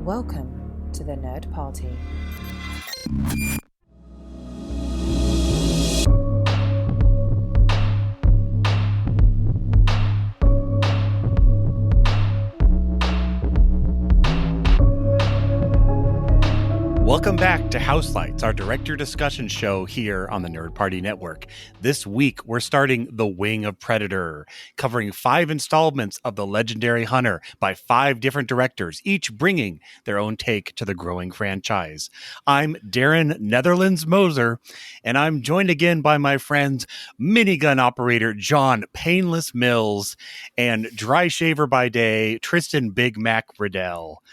Welcome to the Nerd Party. Welcome back to Houselights, our director discussion show here on the Nerd Party Network. This week, we're starting The Wing of Predator, covering 5 installments of The Legendary Hunter by 5 different directors, each bringing their own take to the growing franchise. I'm Darren Netherlands Moser, and I'm joined again by my friends, minigun operator John Painless Mills and dry shaver by day, Tristan Big Mac Riddell.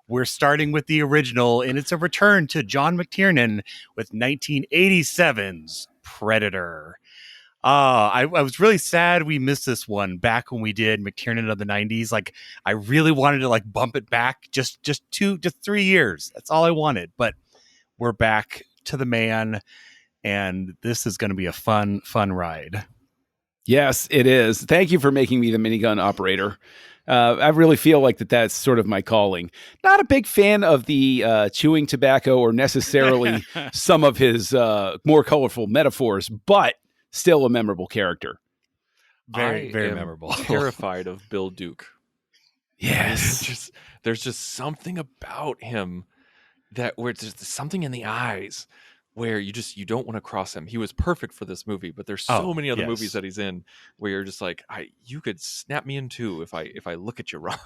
We're starting with the original, and it's a return to John McTiernan with 1987's Predator. I was really sad we missed this one back when we did McTiernan of the 90s. Like, I really wanted to bump it back just 3 years. That's all I wanted. But we're back to the man, and this is going to be a fun ride. Yes, it is. Thank you for making me the minigun operator. I really feel like that's sort of my calling. Not a big fan of the chewing tobacco or necessarily some of his more colorful metaphors, but still a memorable character. Very memorable. Terrified of Bill Duke. Yes. There's just something about him where it's just something in the eyes where you don't want to cross him. He was perfect for this movie, but there's so many other movies that he's in where you're just like, you could snap me in two if I look at you wrong.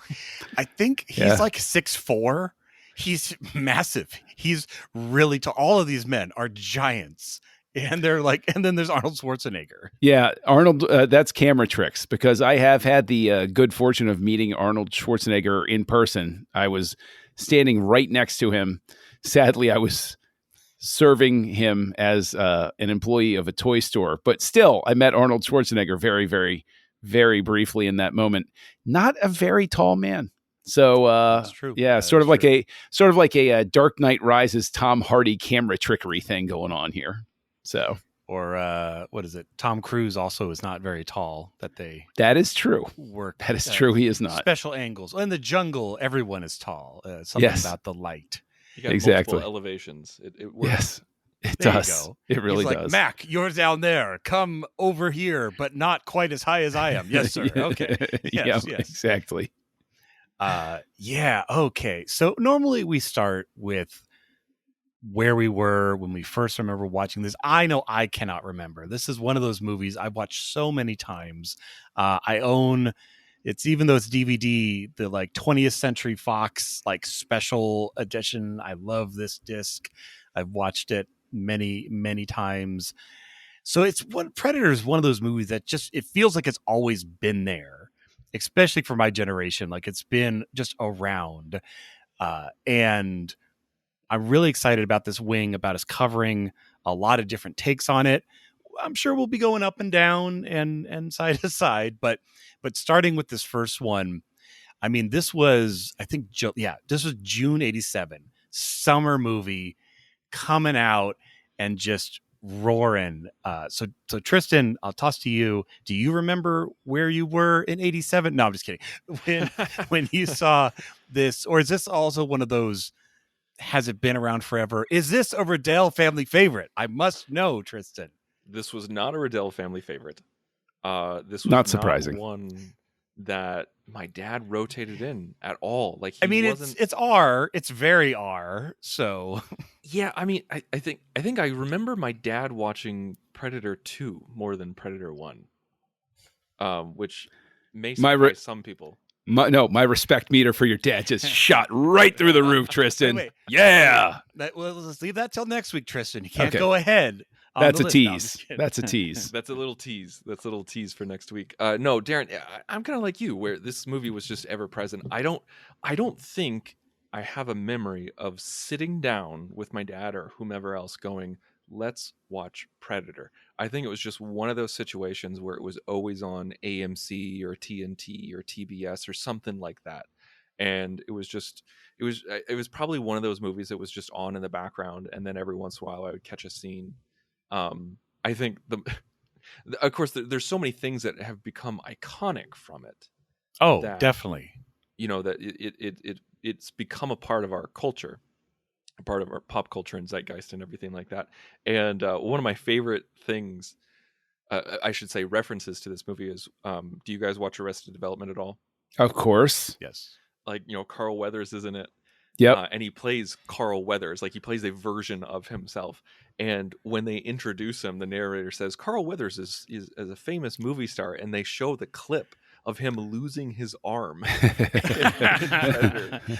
I think he's like 6'4". He's massive. He's really tall. All of these men are giants. And they're and then there's Arnold Schwarzenegger. Yeah, Arnold, that's camera tricks, because I have had the good fortune of meeting Arnold Schwarzenegger in person. I was standing right next to him. Sadly, I was serving him as an employee of a toy store, but still I met Arnold Schwarzenegger very, very, very briefly in that moment. Not a very tall man. So that's true. Yeah, sort of like a Dark Knight Rises Tom Hardy camera trickery thing going on here. So, or what is it? Tom Cruise also is not very tall. That is true. That is true. He is not. Special angles. In the jungle, everyone is tall. Something about the light. You got multiple elevations. It works. Yes, it there does. You go. It really He's does. Mac, you're down there. Come over here, but not quite as high as I am. Yes, sir. Okay. Yes. Exactly. Yeah. Okay. So normally we start with where we were when we first remember watching this. I know I cannot remember. This is one of those movies I've watched so many times. I own. It's, even though it's DVD, the 20th Century Fox special edition. I love this disc. I've watched it many times. So Predator is one of those movies that it feels like it's always been there, especially for my generation. It's been just around, and I'm really excited about this wing, about us covering a lot of different takes on it. I'm sure we'll be going up and down and side to side, but starting with this first one, I mean, this was, I think, this was June 87, summer movie coming out and just roaring. So Tristan, I'll toss to you. Do you remember where you were in 87? No, I'm just kidding. When you saw this, or is this also one of those, has it been around forever? Is this a Riddell family favorite? I must know, Tristan. This was not a Riddell family favorite. This was not surprising. Not one that my dad rotated in at all. It's R. It's very R. So yeah, I mean, I think I remember my dad watching Predator 2 more than Predator 1, which may surprise some people. My respect meter for your dad just shot right through the roof, Tristan. Wait. Yeah. Let's leave that till next week, Tristan. You can't go ahead. That's a tease. That's a tease. That's a little tease. That's a little tease for next week. No, Darren, I'm kind of like you, where this movie was just ever present. I don't think I have a memory of sitting down with my dad or whomever else going, let's watch Predator. I think it was just one of those situations where it was always on AMC or TNT or TBS or something like that. And it was probably one of those movies that was just on in the background. And then every once in a while I would catch a scene. I think of course there's so many things that have become iconic from it. Oh, definitely. that it's become a part of our culture, a part of our pop culture and zeitgeist and everything like that. And one of my favorite things, I should say, references to this movie is, do you guys watch Arrested Development at all? Of course. Yes. Like, Carl Weathers is in it. Yep. And he plays Carl Weathers, like he plays a version of himself. And when they introduce him, the narrator says Carl Weathers is a famous movie star, and they show the clip of him losing his arm.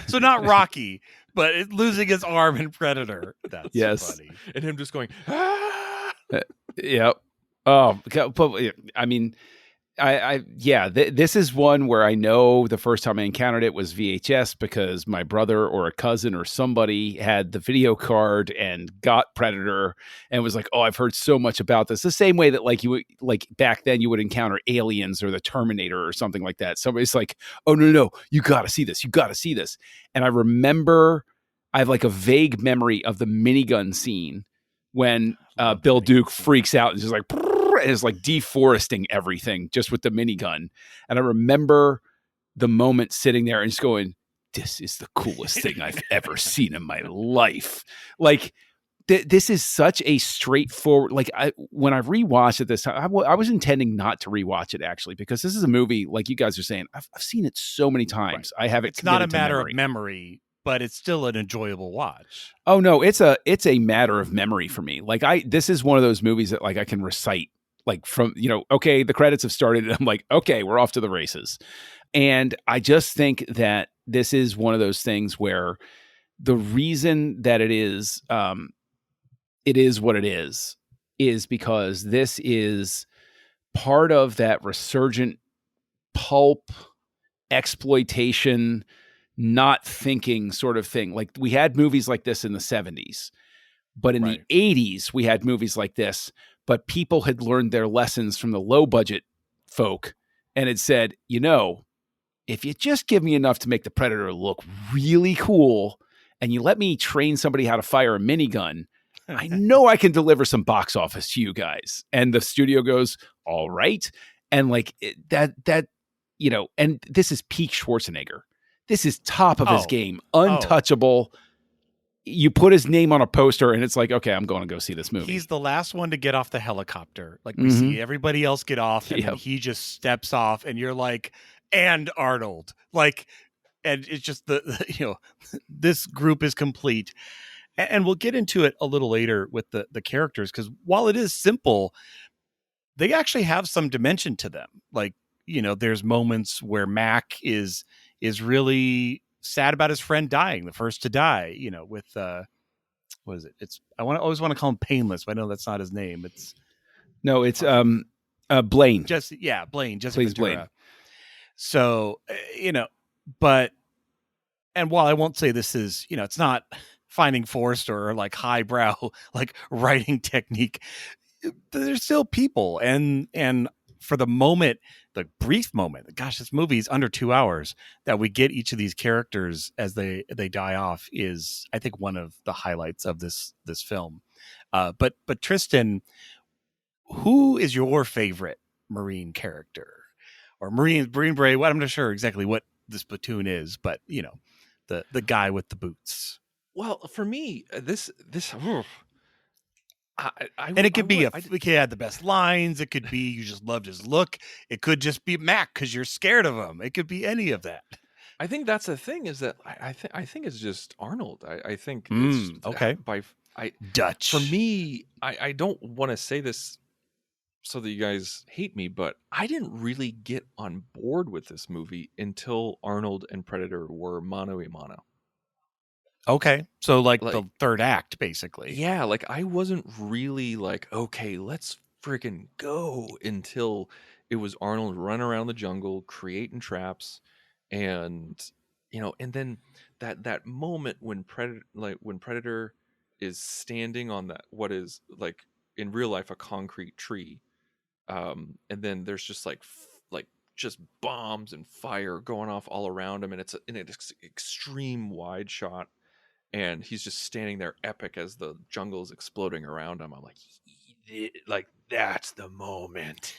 So not Rocky, but losing his arm in Predator. That's Yes. funny. And him just going, ah! Yep. Oh, but I mean, this is one where I know the first time I encountered it was VHS because my brother or a cousin or somebody had the video card and got Predator and was like, "Oh, I've heard so much about this." The same way that like you would, like back then you would encounter Aliens or the Terminator or something like that. Somebody's like, "Oh no, you got to see this. You got to see this." And I remember I have like a vague memory of the minigun scene when Bill Duke freaks out and just like is like deforesting everything just with the minigun. And I remember the moment sitting there and just going, "This is the coolest thing I've ever seen in my life." Like this is such a straightforward, like when I rewatched it this time, I was intending not to rewatch it actually, because this is a movie, like you guys are saying, I've seen it so many times. Right. I have it. It's not a matter of memory, but it's still an enjoyable watch. Oh no, it's a matter of memory for me. Like this is one of those movies that like I can recite, like from, okay, the credits have started and I'm like, okay, we're off to the races. And I just think that this is one of those things where the reason that it is what it is because this is part of that resurgent pulp exploitation, not thinking sort of thing. Like we had movies like this in the 70s, but in the 80s, we had movies like this, but people had learned their lessons from the low budget folk and had said, if you just give me enough to make the Predator look really cool and you let me train somebody how to fire a minigun, I know I can deliver some box office to you guys. And the studio goes, all right. And like that, and this is peak Schwarzenegger. This is top of his game, untouchable. You put his name on a poster and it's like, okay, I'm going to go see this movie. He's the last one to get off the helicopter. Like we see everybody else get off and then he just steps off and you're like, and Arnold, like, and it's just this group is complete. And we'll get into it a little later with the characters, because while it is simple, they actually have some dimension to them. Like, there's moments where Mac is really sad about his friend dying, the first to die, with what is it? Always want to call him Painless, but I know that's not his name. It's Blaine. Blaine. Jesse Please, Ventura. Blaine. So, but, and while I won't say this is, it's not Finding Forrester or like highbrow, like writing technique, there's still people. And for the moment, the brief moment, gosh, this movie is under 2 hours, that we get each of these characters as they die off is, I think, one of the highlights of this film. But Tristan, who is your favorite Marine character? Or Marine Brave? I'm not sure exactly what this platoon is, but the guy with the boots. Well, for me, this and it could be we could add the best lines. It could be you just loved his look. It could just be Mac because you're scared of him. It could be any of that. I think that's the thing, is that I think it's just Arnold. I think it's okay. Dutch. For me, I don't want to say this so that you guys hate me, but I didn't really get on board with this movie until Arnold and Predator were mano a mano. Okay. So like the third act, basically. Yeah, like I wasn't really like, okay, let's freaking go, until it was Arnold running around the jungle, creating traps, and and then that moment when Predator is standing on that, what is like in real life a concrete tree. And then there's just like just bombs and fire going off all around him, and it's an extreme wide shot, and he's just standing there epic as the jungle is exploding around him. I'm like that's the moment.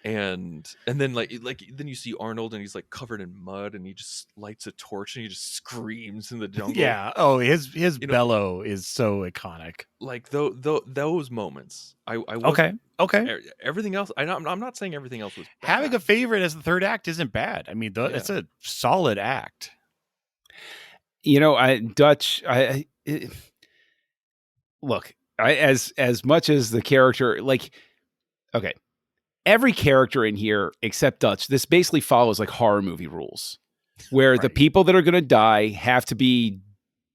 And then like then you see Arnold and he's like covered in mud and he just lights a torch and he just screams in the jungle. Yeah. Oh, his You know, bellow is so iconic. like those moments. I Okay. everything else. I'm not saying everything else was bad. Having a favorite as the third act isn't bad. I mean, it's a solid act. Look, as much as the character, like, okay, every character in here except Dutch, this basically follows like horror movie rules, where the people that are going to die have to be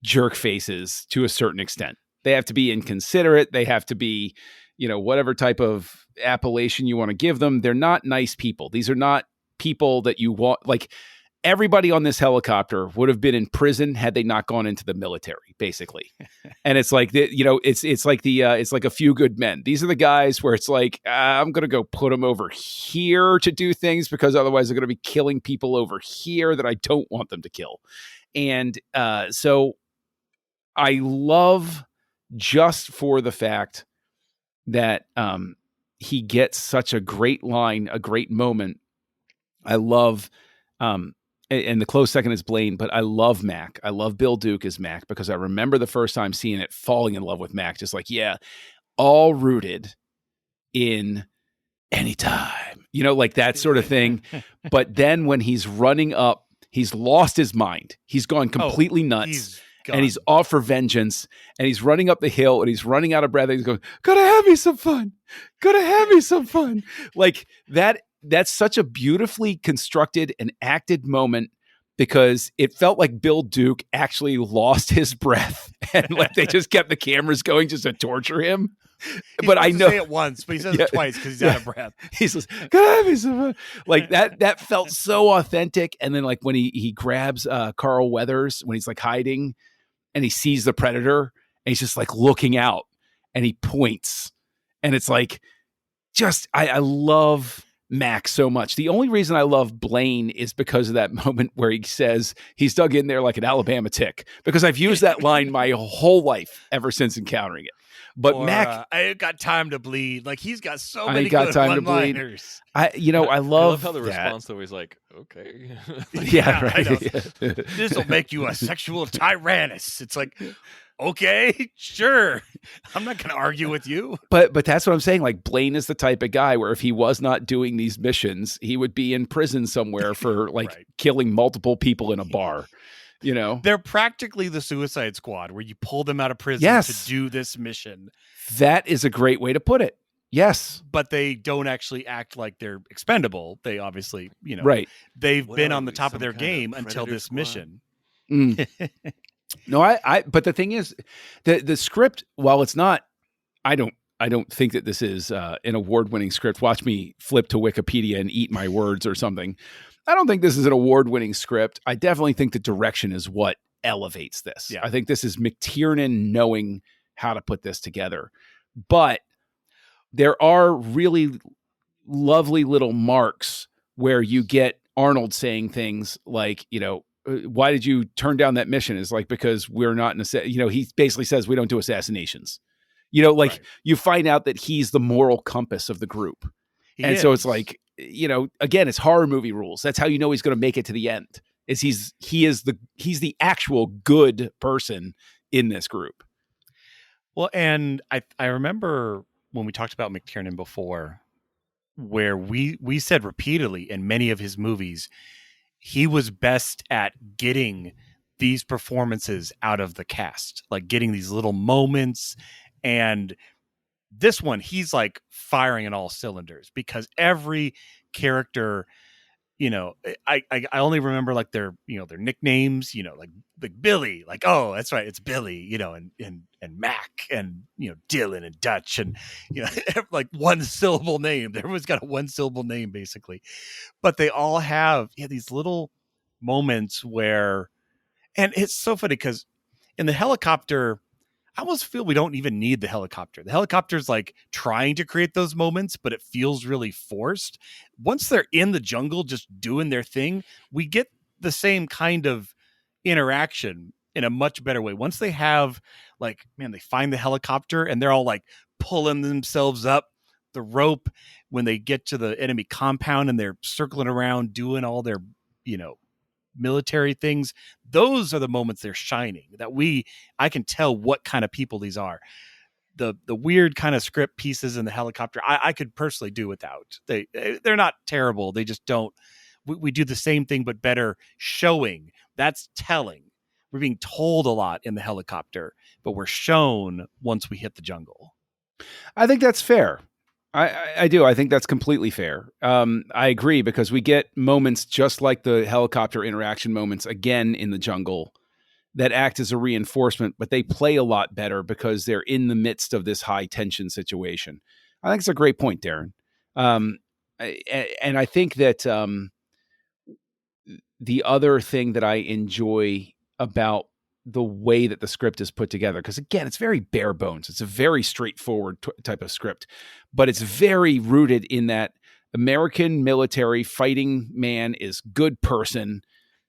jerk faces to a certain extent. They have to be inconsiderate. They have to be, whatever type of appellation you want to give them. They're not nice people. These are not people that you want. Like, everybody on this helicopter would have been in prison had they not gone into the military, basically. And it's like, it's like A Few Good Men. These are the guys where it's like, I'm going to go put them over here to do things because otherwise they're going to be killing people over here that I don't want them to kill. And so I love, just for the fact that he gets such a great line, a great moment. I love, and the close second is Blaine, but I love Mac. I love Bill Duke as Mac because I remember the first time seeing it, falling in love with Mac. Just like, yeah, all rooted in anytime, like that sort of thing. But then when he's running up, he's lost his mind. He's gone completely nuts. And he's off for vengeance, and he's running up the hill, and he's running out of breath. And he's going, "Gotta have me some fun. Gotta have me some fun." Like that. That's such a beautifully constructed and acted moment because it felt like Bill Duke actually lost his breath, and like they just kept the cameras going just to torture him. But I know say it once, but he says it twice because he's out of breath. He's like, "Gotta have me some fun." Like that felt so authentic. And then like when he grabs Carl Weathers when he's like hiding. And he sees the predator and he's just like looking out and he points. And it's like, I love Mac so much. The only reason I love Blaine is because of that moment where he says he's dug in there like an Alabama tick, because I've used that line my whole life ever since encountering it. But Mac, I got time to bleed. Like he's got so many good one-liners. I love how the that. response always like, okay. Yeah, right. This will make you a sexual tyrannus. It's like, okay, sure. I'm not going to argue with you. But that's what I'm saying. Like Blaine is the type of guy where if he was not doing these missions, he would be in prison somewhere for like killing multiple people in a bar. They're practically the Suicide Squad where you pull them out of prison to do this mission. That is a great way to put it. Yes. But they don't actually act like they're expendable. They obviously, right. They've been on the top of their game until this mission. No, but the thing is, the script, while it's not, I don't think that this is an award-winning script. Watch me flip to Wikipedia and eat my words or something. I don't think this is an award-winning script. I definitely think the direction is what elevates this. Yeah. I think this is McTiernan knowing how to put this together. But there are really lovely little marks where you get Arnold saying things like, why did you turn down that mission? Is like, because we're not he basically says we don't do assassinations. You find out that he's the moral compass of the group. So it's like, again, it's horror movie rules. That's how you know he's going to make it to the end. He's the actual good person in this group. Well, and I remember when we talked about McTiernan before, where we said repeatedly in many of his movies, he was best at getting these performances out of the cast, like getting these little moments. And this one, he's like firing in all cylinders because every character, I only remember like their nicknames, like Billy, like, oh, that's right, it's Billy, and Mac and Dylan and Dutch and like one syllable name. Everyone's got a one syllable name basically, but they all have these little moments where, and it's so funny because in the helicopter, I almost feel we don't even need the helicopter. The helicopter's like trying to create those moments, but it feels really forced. Once they're in the jungle just doing their thing, we get the same kind of interaction in a much better way. Once they have they find the helicopter and they're all like pulling themselves up the rope when they get to the enemy compound and they're circling around doing all their, military things. Those are the moments they're shining, that I can tell what kind of people these are. The weird kind of script pieces in the helicopter, I could personally do without. They're not terrible. They just don't. We do the same thing but better showing. That's telling. We're being told a lot in the helicopter, but we're shown once we hit the jungle. I think that's fair. I do. I think that's completely fair. I agree, because we get moments just like the helicopter interaction moments again in the jungle that act as a reinforcement, but they play a lot better because they're in the midst of this high tension situation. I think it's a great point, Darren. And I think that the other thing that I enjoy about the way that the script is put together, because again, it's very bare bones. It's a very straightforward type of script, but it's very rooted in that American military fighting man is good person.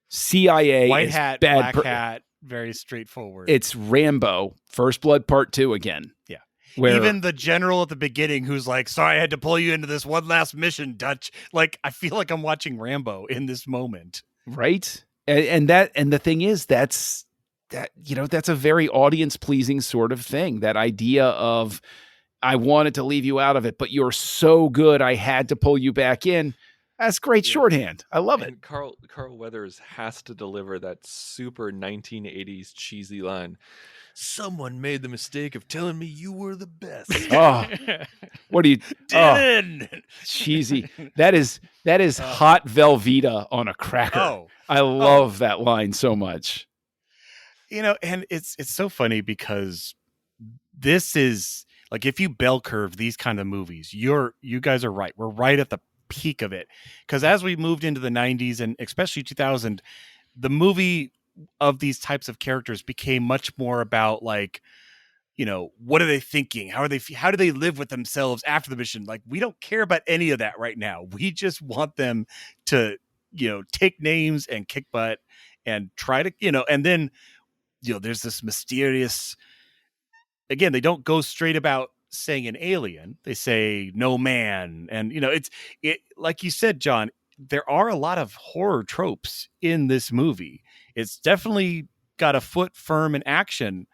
CIA white is hat, bad black hat, very straightforward. It's Rambo, First Blood Part 2 again. Yeah. Where, even the general at the beginning who's like, sorry, I had to pull you into this one last mission, Dutch. Like, I feel like I'm watching Rambo in this moment. Right. And the thing is, that's a very audience pleasing sort of thing. That idea of, I wanted to leave you out of it, but you're so good, I had to pull you back in. That's great shorthand. I love it. Carl Weathers has to deliver that super 1980s cheesy line. Someone made the mistake of telling me you were the best. Oh, what are you, Dylan? Oh, cheesy. That is hot Velveeta on a cracker. Oh, I love that line so much. And it's so funny because this is like, if you bell curve these kind of movies, you guys are right. We're right at the peak of it, because as we moved into the 90s and especially 2000, the movie of these types of characters became much more about, like, what are they thinking? How do they live with themselves after the mission? Like, we don't care about any of that right now. We just want them to, take names and kick butt and try to, and then, there's this mysterious, again, they don't go straight about saying an alien. They say no man. And, it's like you said, John, there are a lot of horror tropes in this movie. It's definitely got a foot firm in action.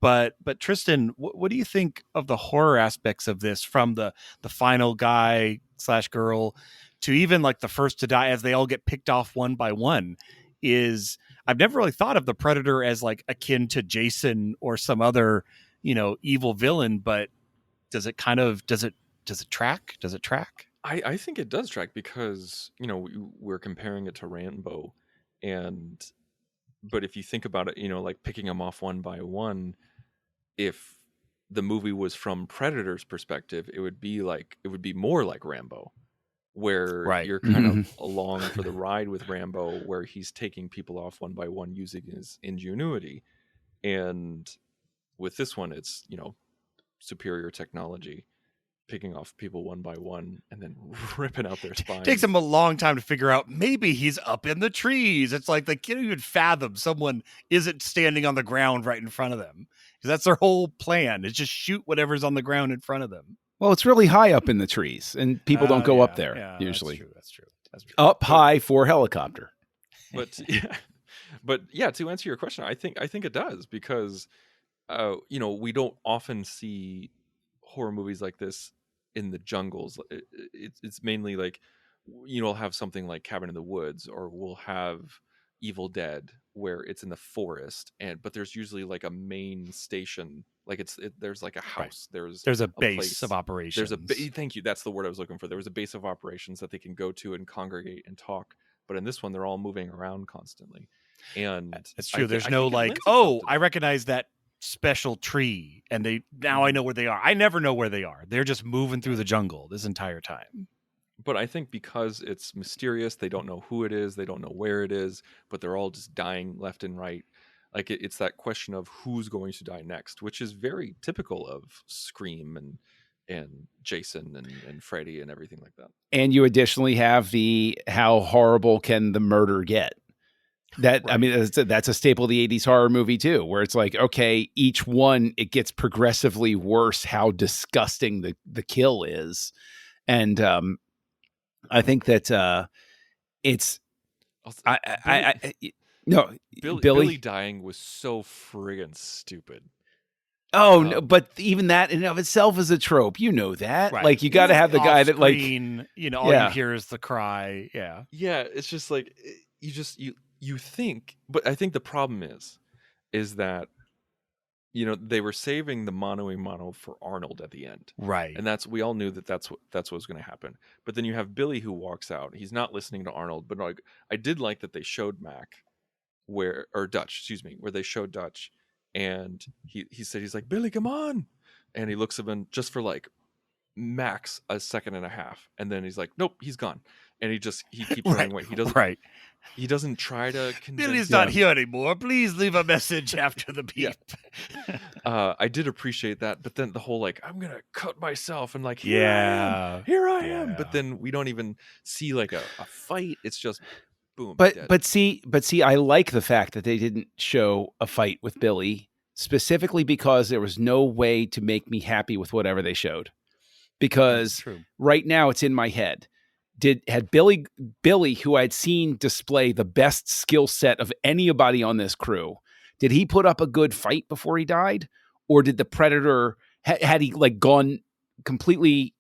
But Tristan, what do you think of the horror aspects of this, from the final guy / girl to even like the first to die as they all get picked off one by one? I've never really thought of the Predator as like akin to Jason or some other, evil villain, but does it track? Does it track? I think it does track, because, we're comparing it to Rambo, but if you think about it, like picking them off one by one, if the movie was from Predator's perspective, it would be more like Rambo, where you're kind of along for the ride with Rambo, where he's taking people off one by one using his ingenuity. And with this one, it's, superior technology, picking off people one by one and then ripping out their spines. Takes them a long time to figure out, maybe he's up in the trees. It's like they can't even fathom someone isn't standing on the ground right in front of them, because that's their whole plan, is just shoot whatever's on the ground in front of them. Well, it's really high up in the trees, and people don't go up there usually. That's true. Up high for helicopter. But to answer your question, I think it does, because we don't often see horror movies like this in the jungles. It's mainly like, we'll have something like Cabin in the Woods, or we'll have Evil Dead, where it's in the forest, but there's usually like a main station, like there's like a house, right. There's a base place of operations. Thank you, that's the word I was looking for. There was a base of operations that they can go to and congregate and talk, but in this one they're all moving around constantly, and it's true. There's no like, oh, I recognize that special tree, and now I know where they are. I never know where they are. They're just moving through the jungle this entire time. But I think because it's mysterious, they don't know who it is, they don't know where it is, but they're all just dying left and right. Like, it's that question of who's going to die next, which is very typical of Scream and Jason and Freddy and everything like that. And you additionally have how horrible can the murder get? I Right. mean, that's a staple of the 80s horror movie too, where it's like, okay, each one, it gets progressively worse how disgusting the kill is. And I think that it's Also, I no, Billy Billy. dying was so friggin' stupid. Oh no, but even that in and of itself is a trope. You know that. Right. Like you got to have the guy that like Off-screen, all you hear is the cry. Yeah. Yeah, it's just like you think, but I think the problem is that they were saving the mano a mano for Arnold at the end. Right. And we all knew that's what was going to happen. But then you have Billy who walks out. He's not listening to Arnold, but like I did like that they showed Mac or Dutch, excuse me, where they showed Dutch and he said, he's like, "Billy, come on." And he looks at him just for like max a second and a half, and then he's like, "Nope, he's gone." And he keeps running away. He doesn't Right. He doesn't try to convince Billy's not here anymore. Please leave a message after the beep. I did appreciate that, but then the whole like, I'm gonna cut myself and like, here I am. But then we don't even see like a fight. It's just boom. But see, I like the fact that they didn't show a fight with Billy, specifically because there was no way to make me happy with whatever they showed. Because right now it's in my head. Had Billy, who I'd seen display the best skill set of anybody on this crew, did he put up a good fight before he died? Or did the Predator, had he like gone completely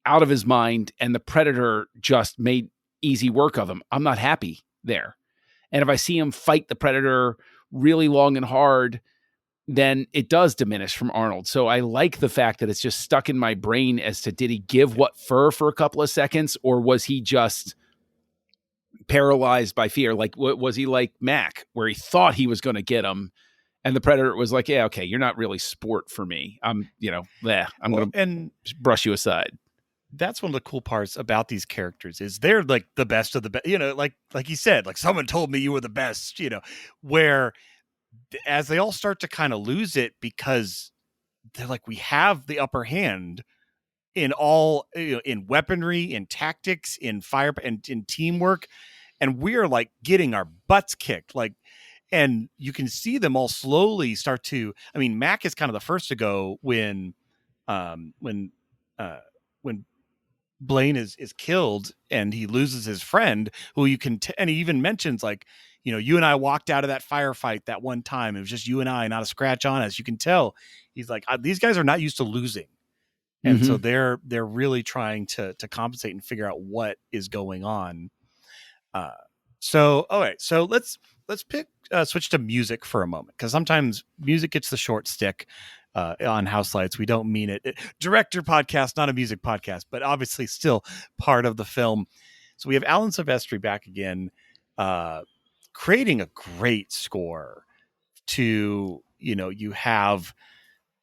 out of his mind and the Predator just made easy work of him? I'm not happy there. And if I see him fight the Predator really long and hard, then it does diminish from Arnold. So I like the fact that it's just stuck in my brain as to, did he give what for a couple of seconds, or was he just paralyzed by fear? Like, was he like Mac, where he thought he was going to get him, and the Predator was like, "Yeah, okay, you're not really sport for me. I'm going to brush you aside." That's one of the cool parts about these characters is they're like the best of the best. Like you said, like someone told me you were the best. Where as they all start to kind of lose it because they're like, we have the upper hand in all, in weaponry, in tactics, in fire, and in teamwork. And we're like getting our butts kicked. Like, and you can see them all slowly start to, I mean, Mac is kind of the first to go when Blaine is killed and he loses his friend who you can, and he even mentions like, you and I walked out of that firefight that one time. It was just you and I, not a scratch on us. You can tell he's like, these guys are not used to losing. And so they're really trying to compensate and figure out what is going on. So, all right. So let's switch to music for a moment. Cause sometimes music gets the short stick on Houselights. We don't mean it. Director podcast, not a music podcast, but obviously still part of the film. So we have Alan Silvestri back again, creating a great score to, you have,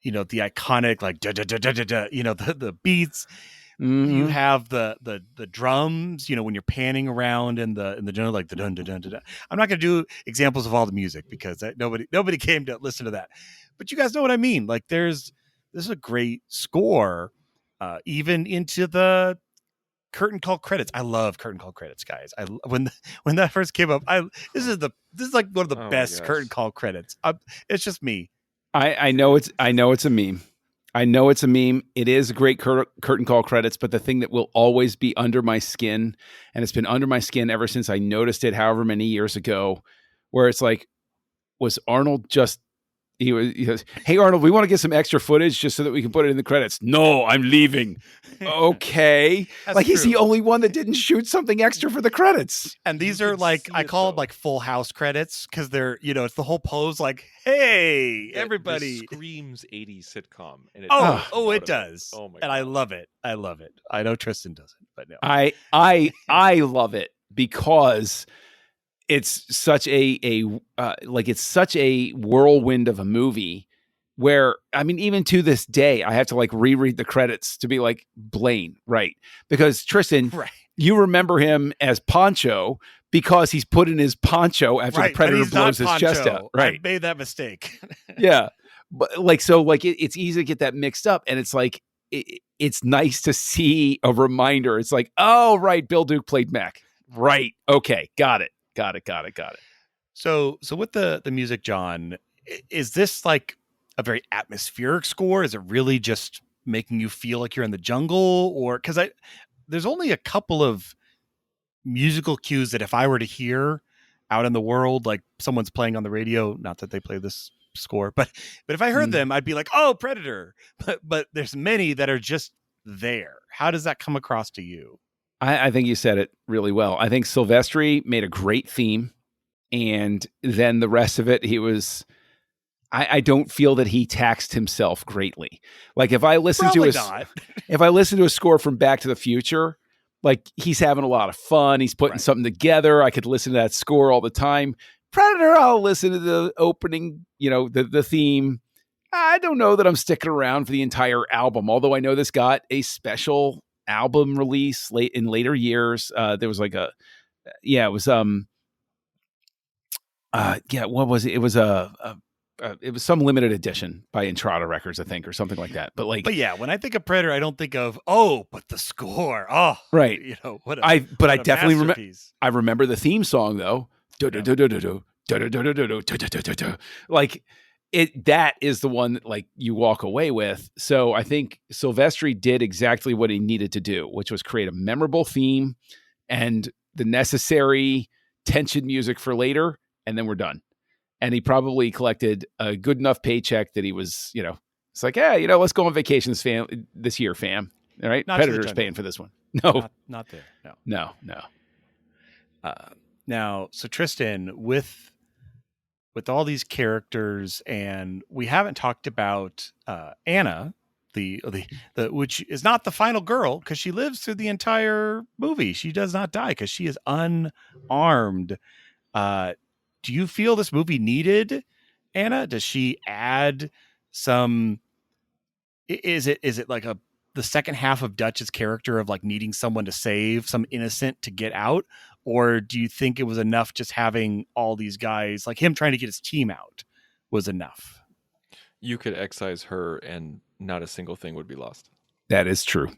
the iconic, like, the beats, you have the drums, when you're panning around in the general, like the dun, dun, dun, dun, dun. I'm not going to do examples of all the music because nobody came to listen to that, but you guys know what I mean. Like this is a great score, even into the curtain call credits. I love curtain call credits, guys. When that first came up, this is like one of the best curtain call credits. It's just me. I know it's a meme. I know it's a meme. It is a great curtain call credits, but the thing that will always be under my skin, and it's been under my skin ever since I noticed it, however many years ago, where it's like, was Arnold just? He goes, "Hey Arnold, we want to get some extra footage just so that we can put it in the credits." "No, I'm leaving." Okay, like he's the only one that didn't shoot something extra for the credits. And these are like, I call them like Full House credits because they're, it's the whole pose like, hey, everybody. It screams 80s sitcom. And it does. Oh my God. And I love it. I know Tristan doesn't, but no. I love it because it's such it's such a whirlwind of a movie where, I mean, even to this day, I have to like reread the credits to be like, Blaine, right? Because Tristan, you remember him as Poncho because he's put in his poncho after the Predator blows his chest out. Right. I made that mistake. Yeah. But like, so like it's easy to get that mixed up. And it's like, it's nice to see a reminder. It's like, oh, right. Bill Duke played Mac. Right. Okay. Got it. So with the music, John, is this like a very atmospheric score? Is it really just making you feel like you're in the jungle? Or because there's only a couple of musical cues that if I were to hear out in the world, like someone's playing on the radio, not that they play this score, but if I heard them, I'd be like, oh, Predator. But there's many that are just there. How does that come across to you? I think you said it really well. I think Silvestri made a great theme, and then the rest of it, he was. I don't feel that he taxed himself greatly. Like if I listen Probably to not. if I listen to a score from Back to the Future, like he's having a lot of fun. He's putting something together. I could listen to that score all the time. Predator, I'll listen to the opening, the theme. I don't know that I'm sticking around for the entire album, although I know this got a special album release late in later years. There was like it was what was it? It was it was some limited edition by Entrada Records, I think, or something like that. But yeah, when I think of Predator, I don't think of but the score. Oh, right. I definitely remember. I remember the theme song though. Like it. That is the one that like you walk away with. So I think Silvestri did exactly what he needed to do, which was create a memorable theme and the necessary tension music for later, and then we're done. And he probably collected a good enough paycheck that he was, it's like, let's go on vacation this year, fam. All right. Predator's paying for this one. No, not there. No. Now, so Tristan, with all these characters, and we haven't talked about Anna, the which is not the final girl because she lives through the entire movie. She does not die because she is unarmed. Do you feel this movie needed Anna? Does she add some? Is it like the second half of Dutch's character of like needing someone to save some innocent to get out? Or do you think it was enough just having all these guys, like him trying to get his team out was enough? You could excise her and not a single thing would be lost. That is true.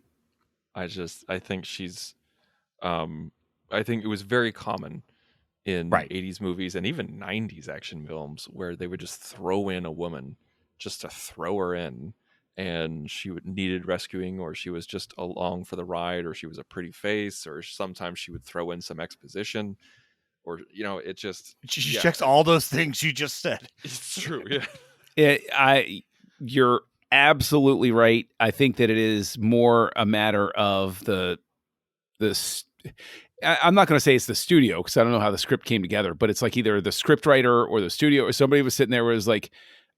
I think she's, I think it was very common in 80s movies and even 90s action films where they would just throw in a woman just to throw her in, and she needed rescuing, or she was just along for the ride, or she was a pretty face, or sometimes she would throw in some exposition, or it just she checks all those things you just said. It's true. You're absolutely right. I think that it is more a matter of I'm not going to say it's the studio because I don't know how the script came together, but it's like either the script writer or the studio or somebody was sitting there where it was like,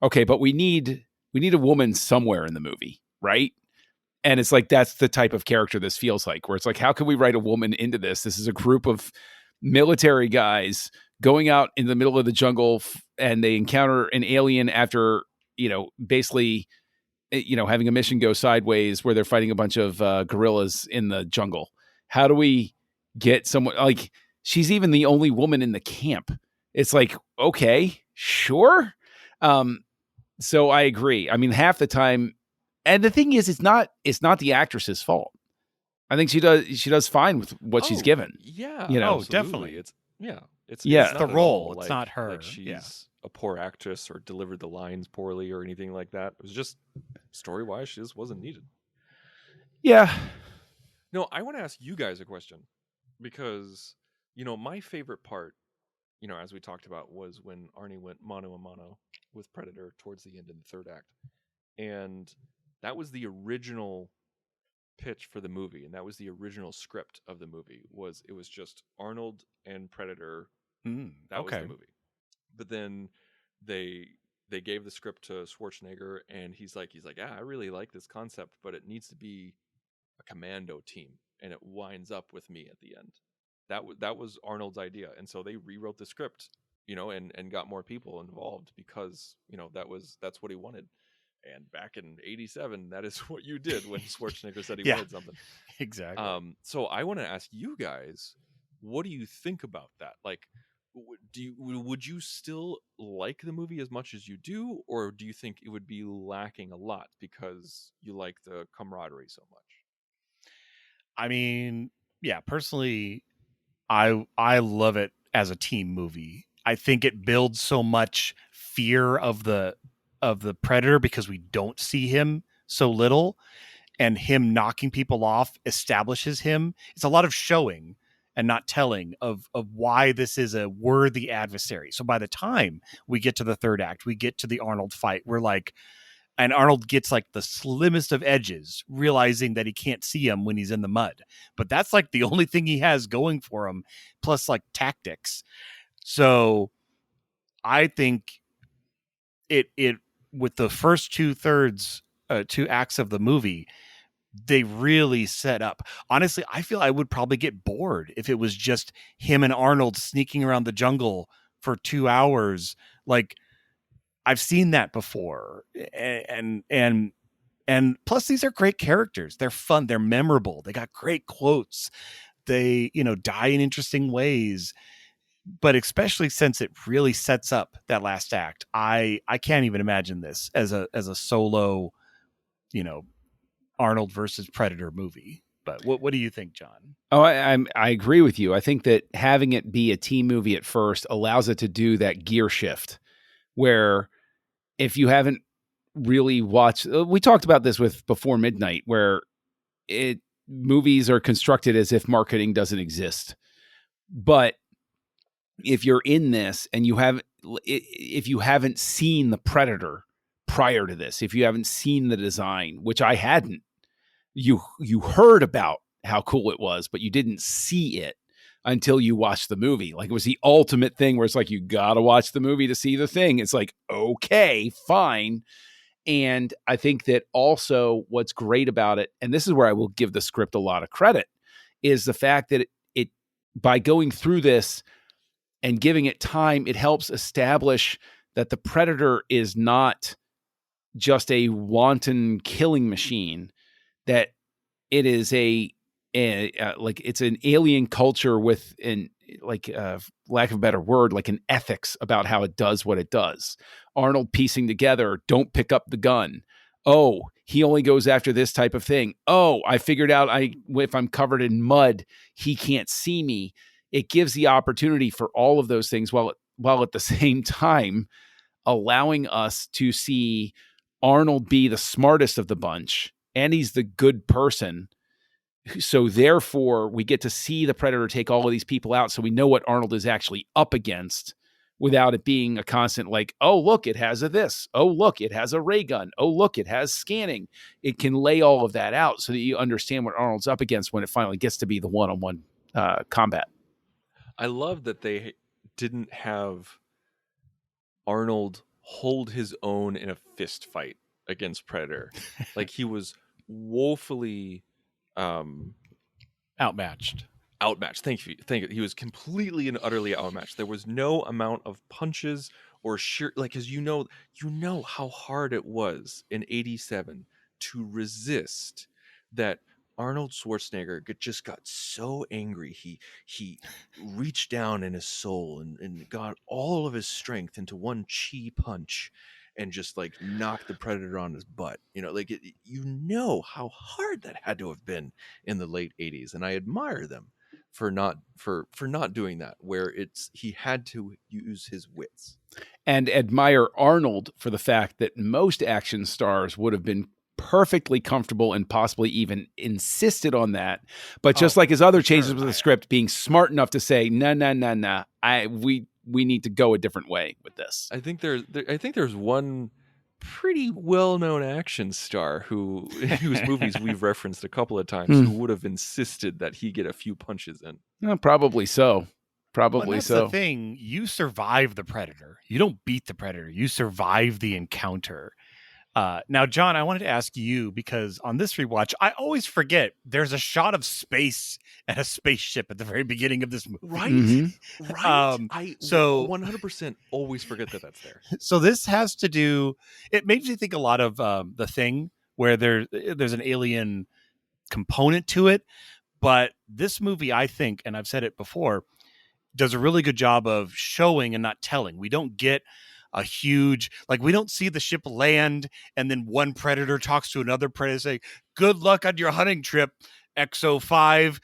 okay, but we need a woman somewhere in the movie, right? And it's like, that's the type of character this feels like, where it's like, how can we write a woman into this? This is a group of military guys going out in the middle of the jungle and they encounter an alien after, basically, having a mission go sideways where they're fighting a bunch of gorillas in the jungle. How do we get someone like she's even the only woman in the camp? It's like, okay, sure. So I agree. I mean, half the time, and the thing is, it's not the actress's fault. I think she does fine with what she's given. Yeah. Definitely. It's the role. It's not her. Like she's a poor actress or delivered the lines poorly or anything like that. It was just story-wise, she just wasn't needed. Yeah. No, I want to ask you guys a question because, my favorite part, as we talked about, was when Arnie went mano a mano with Predator towards the end in the third act. And that was the original pitch for the movie, and that was the original script of the movie. It was just Arnold and Predator. That was the movie. But then they gave the script to Schwarzenegger, and he's like, I really like this concept, but it needs to be a commando team, and it winds up with me at the end. That was Arnold's idea, and so they rewrote the script, and got more people involved because that's what he wanted. And back in '87, that is what you did when Schwarzenegger said he wanted something. Exactly. So I want to ask you guys, what do you think about that? Like, would you still like the movie as much as you do, or do you think it would be lacking a lot because you like the camaraderie so much? I mean, yeah, personally, I love it as a team movie. I think it builds so much fear of the predator because we don't see him so little, and him knocking people off establishes him. It's a lot of showing and not telling of why this is a worthy adversary. So by the time we get to the third act, we get to the Arnold fight, we're like, and Arnold gets like the slimmest of edges, realizing that he can't see him when he's in the mud. But that's like the only thing he has going for him, plus like tactics. So I think it with the first two acts of the movie, they really set up. Honestly, I feel I would probably get bored if it was just him and Arnold sneaking around the jungle for 2 hours. Like, I've seen that before. And plus these are great characters. They're fun. They're memorable. They got great quotes. They, die in interesting ways. But especially since it really sets up that last act, I can't even imagine this as a solo, Arnold versus Predator movie. But what do you think, John? Oh, I agree with you. I think that having it be a team movie at first allows it to do that gear shift where if you haven't really watched, we talked about this with Before Midnight, where movies are constructed as if marketing doesn't exist. But if you're in this and if you haven't seen the Predator prior to this, if you haven't seen the design, which I hadn't, you heard about how cool it was, but you didn't see it until you watched the movie. Like, it was the ultimate thing where it's like, you got to watch the movie to see the thing. It's like, okay, fine. And I think that also what's great about it, and this is where I will give the script a lot of credit, is the fact that it by going through this and giving it time, it helps establish that the Predator is not just a wanton killing machine, that it is like it's an alien culture with lack of a better word, like an ethics about how it does what it does. Arnold piecing together, don't pick up the gun. Oh, he only goes after this type of thing. Oh, I figured out if I'm covered in mud, he can't see me. It gives the opportunity for all of those things while at the same time allowing us to see Arnold be the smartest of the bunch, and he's the good person. So therefore, we get to see the Predator take all of these people out, so we know what Arnold is actually up against without it being a constant like, oh, look, it has a this. Oh, look, it has a ray gun. Oh, look, it has scanning. It can lay all of that out so that you understand what Arnold's up against when it finally gets to be the one-on-one combat. I love that they didn't have Arnold hold his own in a fist fight against Predator. Like, he was woefully Outmatched. Thank you. He was completely and utterly outmatched. There was no amount of punches or sheer, like, because you know how hard it was in '87 to resist that. Arnold Schwarzenegger just got so angry. He reached down in his soul and got all of his strength into one chi punch and just like knocked the Predator on his butt. How hard that had to have been in the late '80s, and I admire them for not doing that, where he had to use his wits. And admire Arnold for the fact that most action stars would have been perfectly comfortable and possibly even insisted on that. But just like his other changes with the script, being smart enough to say, no, we need to go a different way with this. I think there's one pretty well-known action star whose movies we've referenced a couple of times who would have insisted that he get a few punches in. Probably so. That's the thing. You survive the Predator. You don't beat the Predator. You survive the encounter. Now, John, I wanted to ask you, because on this rewatch, I always forget there's a shot of space and a spaceship at the very beginning of this movie. Right? Mm-hmm. Right. I 100% always forget that that's there. So this has to do, it makes me think a lot of The Thing, where there's an alien component to it. But this movie, I think, and I've said it before, does a really good job of showing and not telling. We don't get a huge, like, we don't see the ship land and then one Predator talks to another Predator saying, good luck on your hunting trip, XO5.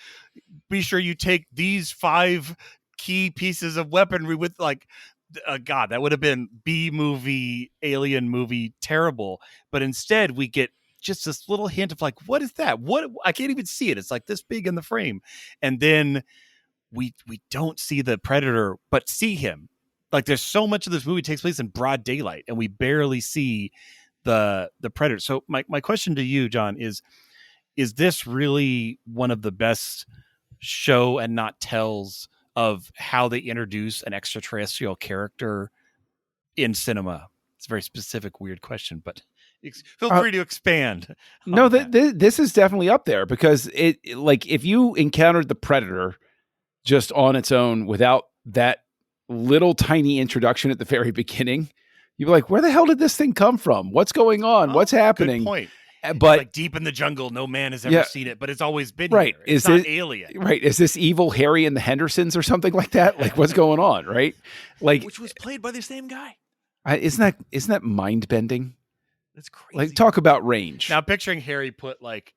Be sure you take these 5 key pieces of weaponry with like, God, that would have been B movie, alien movie, terrible. But instead we get just this little hint of like, what is that? What? I can't even see it. It's like this big in the frame. And then we don't see the predator, but see him. Like there's so much of this movie takes place in broad daylight and we barely see the predator. So my question to you, John, is this really one of the best show and not tells of how they introduce an extraterrestrial character in cinema? It's a very specific, weird question, but feel free to expand. No, this is definitely up there because it like if you encountered the predator just on its own without that little tiny introduction at the very beginning, you'd be like, where the hell did this thing come from? What's going on? What's happening? Good point. But it's like deep in the jungle, no man has ever seen it, but it's always been right. Here. It's not alien. Right. Is this evil Harry and the Hendersons or something like that? Like what's going on? Right. Like, which was played by the same guy. Isn't that mind bending? That's crazy. Like talk about range. Now picturing Harry put like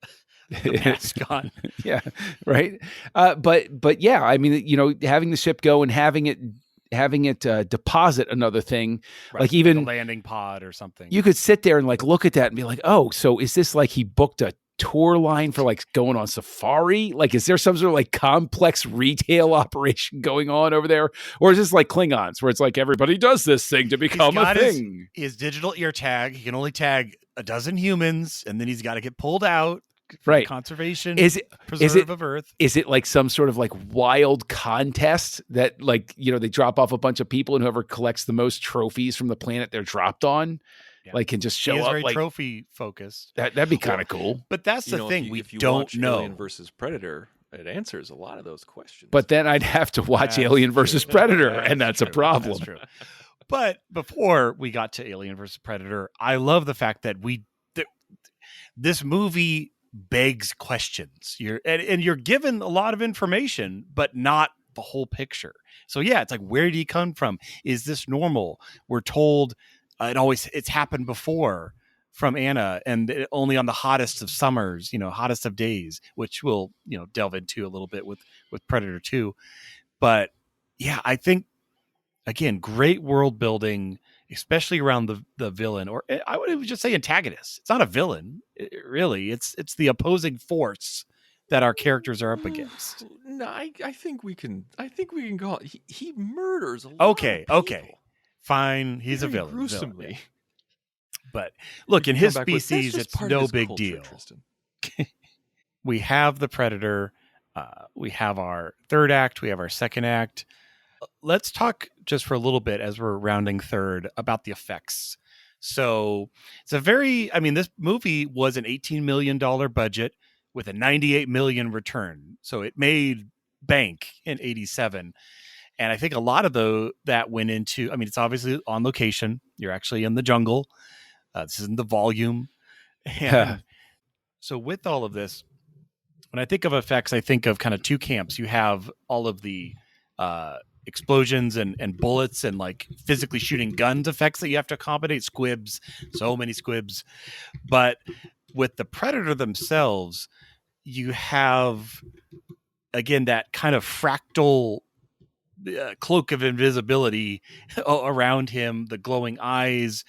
the mask on. Yeah. Right. But yeah, I mean, you know, having the ship go and having it deposit another thing, right, like even a landing pod or something. You could sit there and like look at that and be like, oh, so is this like he booked a tour line for like going on safari? Like, is there some sort of like complex retail operation going on over there? Or is this like Klingons where it's like everybody does this thing to become a thing? His digital ear tag, he can only tag a dozen humans and then he's got to get pulled out. Right. Conservation of Earth. Is it like some sort of like wild contest that like, you know, they drop off a bunch of people and whoever collects the most trophies from the planet they're dropped on, like can just show up very like trophy focused. That'd be kind of cool. But that's the thing. If you don't watch know. Alien versus Predator, it answers a lot of those questions. But then I'd have to watch Alien versus Predator, and that's a problem. That's true. But before we got to Alien versus Predator, I love the fact that this movie begs questions. You're given a lot of information, but not the whole picture. So yeah, it's like, where did he come from? Is this normal? We're told it's happened before from Anna, and only on the hottest of summers, hottest of days, which we'll delve into a little bit with Predator 2. But yeah, I think again, great world building, especially around the villain, or I would even just say antagonist. It's not a villain, really. It's the opposing force that our characters are up against. No, I think we can call it. He murders a lot of Okay, people. Fine. He's a villain. Gruesomely. Villain. But look, in his species, it's no big culture, deal. Tristan. We have the Predator. We have our third act. We have our second act. Let's talk just for a little bit as we're rounding third about the effects. So this movie was an $18 million budget with a $98 million return. So it made bank in 87. And I think a lot of that went into, it's obviously on location. You're actually in the jungle. This isn't the volume. And so with all of this, when I think of effects, I think of kind of two camps. You have all of the explosions and bullets and like physically shooting guns effects that you have to accommodate. Squibs, so many squibs. But with the Predator themselves, you have, again, that kind of fractal cloak of invisibility around him, the glowing eyes.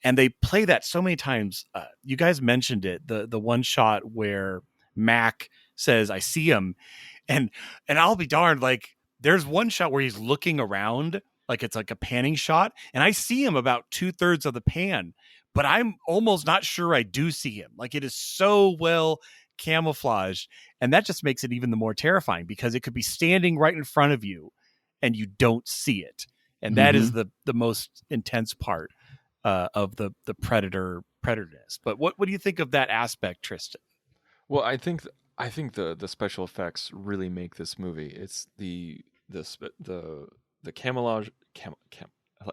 And they play that so many times. You guys mentioned it, the one shot where Mac says, "I see him." And I'll be darned, like, there's one shot where he's looking around, like it's like a panning shot, and I see him about 2/3 of the pan, but I'm almost not sure I do see him. Like, it is so well camouflaged, and that just makes it even the more terrifying because it could be standing right in front of you and you don't see it. And that is the most intense part of the predatorness. But what do you think of that aspect, Tristan? Well, I think the special effects really make this movie. It's the camouflage.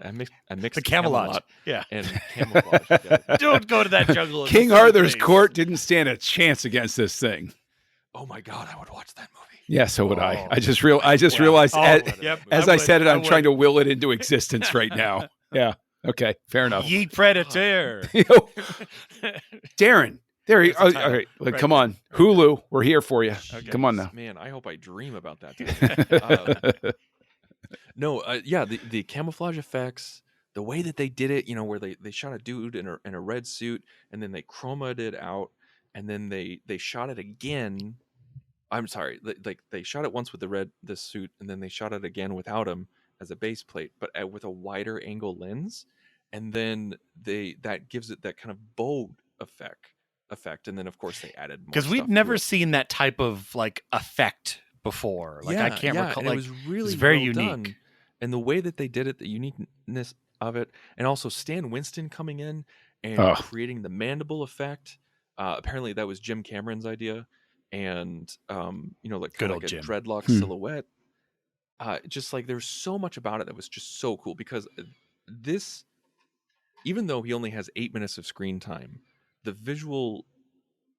I mixed the camouflage. Yeah, and camouflage. Yeah. Don't go to that jungle. King Arthur's court didn't stand a chance against this thing. Oh my God, I would watch that movie. Yeah, so would I. I just realized as I said it, I'm trying to will it into existence right now. Yeah. Okay. Fair enough. Ye Predator. Darren. There you go. All right. Come on. Hulu. We're here for you. Okay. Come on now. Man, I hope I dream about that today. No, yeah, the camouflage effects, the way that they did it, where they shot a dude in a red suit, and then they chromaed it out, and then they shot it again. I'm sorry, like they shot it once with the suit, and then they shot it again without him as a base plate, but with a wider angle lens, and then that gives it that kind of bold effect, and then of course they added more Because stuff we'd to never it. seen that type of like effect before. Like I can't recall. and Like it was really very well unique. done, and the way that they did it, the uniqueness of it, and also Stan Winston coming in and Oh, creating the mandible effect. Apparently, that was Jim Cameron's idea, and like Good kind of old like a Jim. dreadlock silhouette. Just like there's so much about it that was just so cool because this, even though he only has 8 minutes of screen time, the visual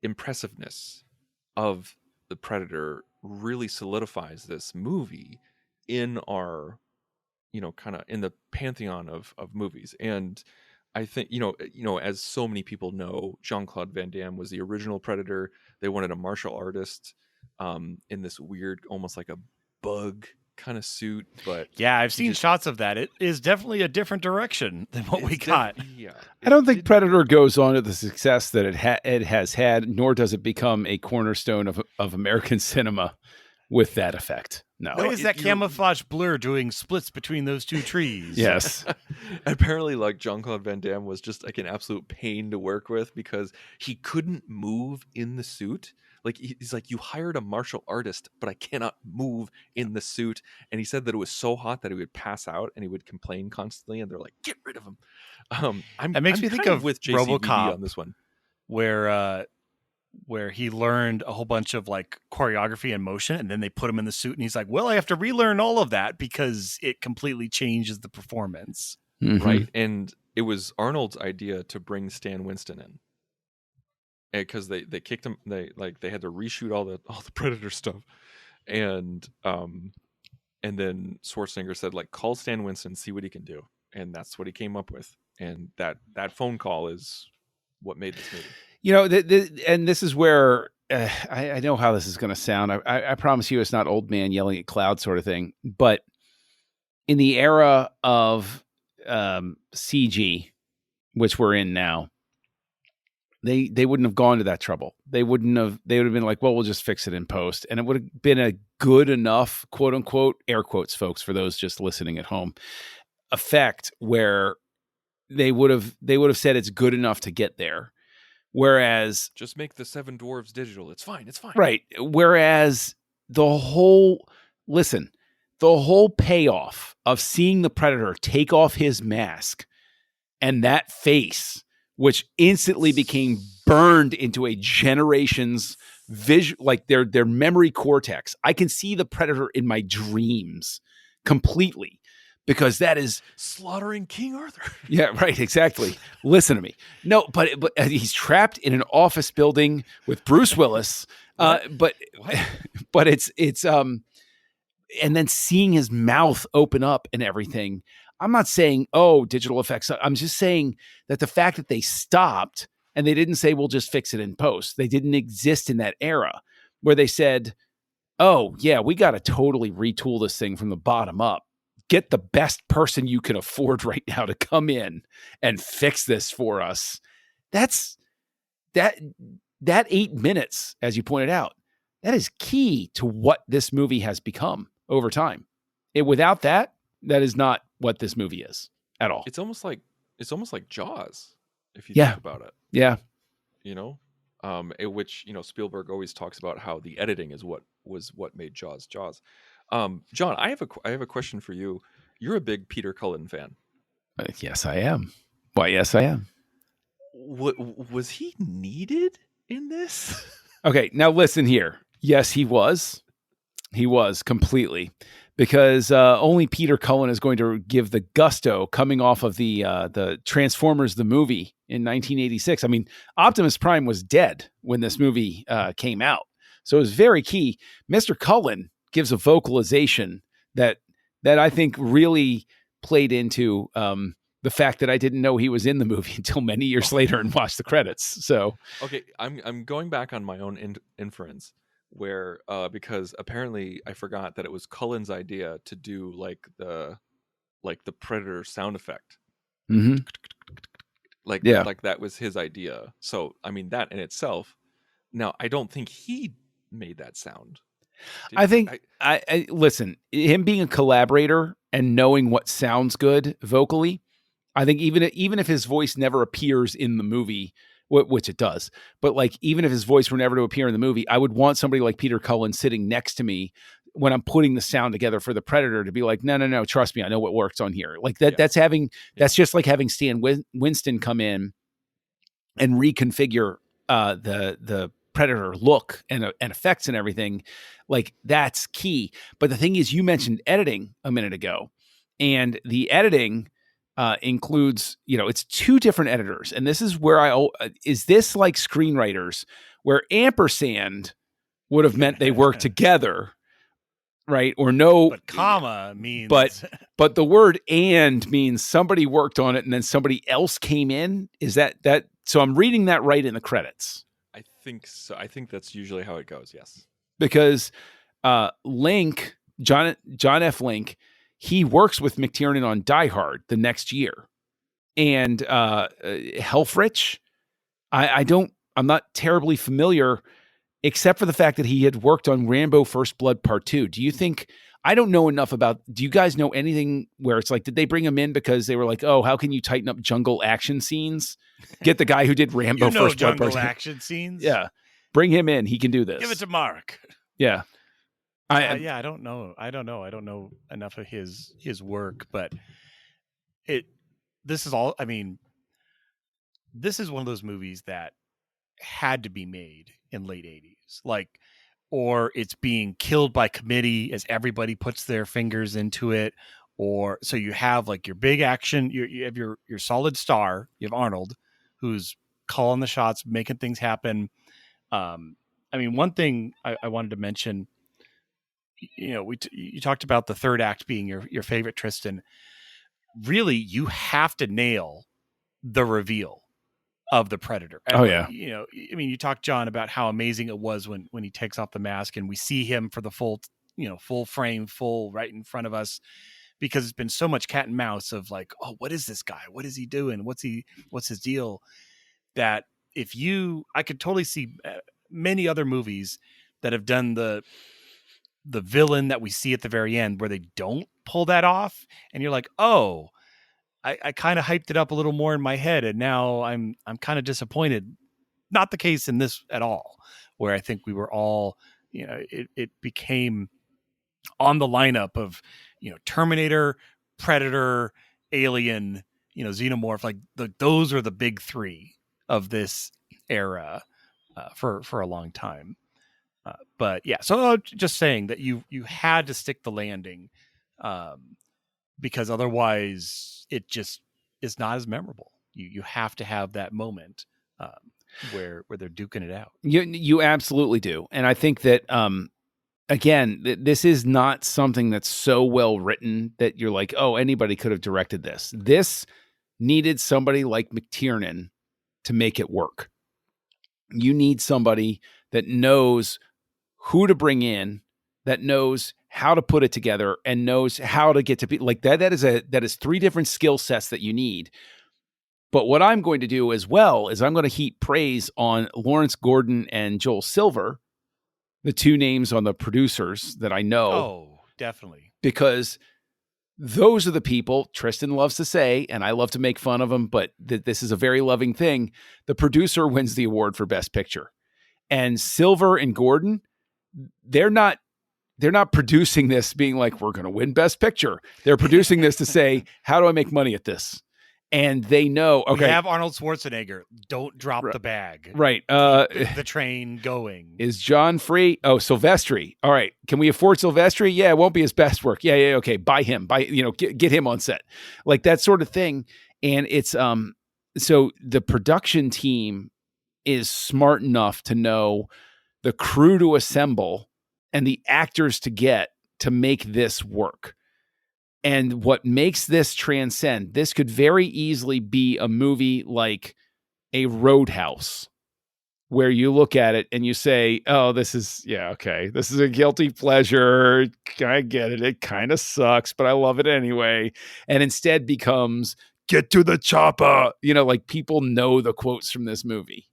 impressiveness of the Predator really solidifies this movie in our, kind of in the pantheon of movies. And I think, as so many people know, Jean-Claude Van Damme was the original Predator. They wanted a martial artist in this weird, almost like a bug kind of suit, but Yeah, I've he seen just shots of that. It is definitely a different direction than what we it's got. yeah. I don't think didn't- Predator goes on to the success that it has had, nor does it become a cornerstone of American cinema with that effect. No. What No, is it- that you know- camouflage blur doing splits between those two trees? Yes. Apparently, like Jean-Claude Van Damme was just like an absolute pain to work with because he couldn't move in the suit. Like he's like, you hired a martial artist, but I cannot move in the suit. And he said that it was so hot that he would pass out and he would complain constantly. And they're like, get rid of him. I'm It makes I'm me think kind of with JCVD RoboCop. on this one. Where he learned a whole bunch of like choreography and motion, and then they put him in the suit, and he's like, "Well, I have to relearn all of that because it completely changes the performance." Mhm. Right. And it was Arnold's idea to bring Stan Winston in. Because they kicked him, they had to reshoot all the Predator stuff. And then Schwarzenegger said, like, call Stan Winston, see what he can do. And that's what he came up with. And that phone call is what made this movie. You know, and this is where I know how this is going to sound. I promise you it's not old man yelling at cloud sort of thing. But in the era of CG, which we're in now, they wouldn't have gone to that trouble. They would have been like, well, we'll just fix it in post. And it would have been a good enough, quote unquote, air quotes, folks, for those just listening at home, effect where they would have said it's good enough to get there. Whereas Just make the Seven Dwarves digital. It's fine. right. Whereas the whole payoff of seeing the Predator take off his mask and that face, which instantly became burned into a generation's visual, like their memory cortex. I can see the Predator in my dreams completely because that is slaughtering King Arthur. Yeah, right. Exactly. Listen to me. No, but he's trapped in an office building with Bruce Willis. But it's and then seeing his mouth open up and everything. I'm not saying, oh, digital effects. I'm just saying that the fact that they stopped and they didn't say, we'll just fix it in post. They didn't exist in that era where they said, oh, yeah, we got to totally retool this thing from the bottom up. Get the best person you can afford right now to come in and fix this for us. That's that 8 minutes, as you pointed out, that is key to what this movie has become over time. Without that is not what this movie is at all. It's almost like Jaws, if you Yeah. think about it. Yeah. Which Spielberg always talks about how the editing is what made Jaws. John, I have a question for you. You're a big Peter Cullen fan. Yes, I am. Why, yes, I am. Was he needed in this? Okay, now listen here. Yes, he was. He was completely, because only Peter Cullen is going to give the gusto coming off of the Transformers the movie in 1986. I mean, Optimus Prime was dead when this movie came out, so it was very key. Mr. Cullen gives a vocalization that I think really played into the fact that I didn't know he was in the movie until many years later and watched the credits. So okay, I'm going back on my own inference. where because apparently I forgot that it was Cullen's idea to do like the Predator sound effect. Mm-hmm. Like Yeah. like that was his idea. So I mean that in itself. Now I don't think he made that sound. I think I listen, him being a collaborator and knowing what sounds good vocally, I think even if his voice never appears in the movie, which it does, but like even if his voice were never to appear in the movie, I would want somebody like Peter Cullen sitting next to me when I'm putting the sound together for the Predator to be like, no, trust me, I know what works on here. Like that. Yeah. That's just like having Stan Winston come in and reconfigure the Predator look and effects and everything. Like that's key. But the thing is, you mentioned editing a minute ago, and the editing includes, it's two different editors. And this is where is this like screenwriters where ampersand would have meant they work together, right? Or no, But comma means but the word and means somebody worked on it and then somebody else came in. Is that so I'm reading that right in the credits? I think so. I think that's usually how it goes. Yes. Because Link, John F. Link, he works with McTiernan on Die Hard the next year. And Helfrich, I'm not terribly familiar, except for the fact that he had worked on Rambo First Blood Part 2. Do you think, I don't know enough about, do you guys know anything where it's like, did they bring him in because they were like, oh, how can you tighten up jungle action scenes? Get the guy who did Rambo First Blood Part 2. Jungle action scenes? Yeah. Bring him in. He can do this. Give it to Mark. Yeah. I don't know. I don't know enough of his work, but this is all, I mean, this is one of those movies that had to be made in late 80s. Like, or it's being killed by committee as everybody puts their fingers into it. Or so you have like your big action, you have your solid star, you have Arnold, who's calling the shots, making things happen. I mean, one thing I wanted to mention, you talked about the third act being your favorite, Tristan. Really, you have to nail the reveal of the Predator. Oh yeah. I mean, you talked, John, about how amazing it was when he takes off the mask and we see him for the full frame, full right in front of us, because it's been so much cat and mouse of like, oh, what is this guy? What is he doing? What's his deal? That I could totally see many other movies that have done the villain that we see at the very end where they don't pull that off. And you're like, oh, I kind of hyped it up a little more in my head, and now I'm kind of disappointed. Not the case in this at all, where I think we were all, it became on the lineup of, Terminator, Predator, Alien, Xenomorph, like those are the big three of this era for a long time. But yeah, so just saying that you had to stick the landing. Because otherwise it just is not as memorable. You have to have that moment where they're duking it out. You absolutely do. And I think that, again, this is not something that's so well written that you're like, oh, anybody could have directed this. This needed somebody like McTiernan to make it work. You need somebody that knows who to bring in, that knows how to put it together, and knows how to get to be like that. That is three different skill sets that you need. But what I'm going to do as well is I'm going to heap praise on Lawrence Gordon and Joel Silver, the two names on the producers that I know. Oh, definitely. Because those are the people Tristan loves to say, and I love to make fun of him, but this is a very loving thing. The producer wins the award for Best Picture. And Silver and Gordon, they're not producing this being like, we're going to win Best Picture. They're producing this to say, how do I make money at this? And they know, okay. We have Arnold Schwarzenegger. Don't drop the bag. Right. Keep the train going. Is John free? Oh, Silvestri. All right. Can we afford Silvestri? Yeah, it won't be his best work. Yeah. Okay. Buy him. Get him on set. Like that sort of thing. And it's, so the production team is smart enough to know the crew to assemble and the actors to get to make this work. And what makes this transcend, this could very easily be a movie like a Roadhouse, where you look at it and you say, oh, this is a guilty pleasure. I get it. It kind of sucks, but I love it anyway. And instead becomes, get to the chopper. Like people know the quotes from this movie.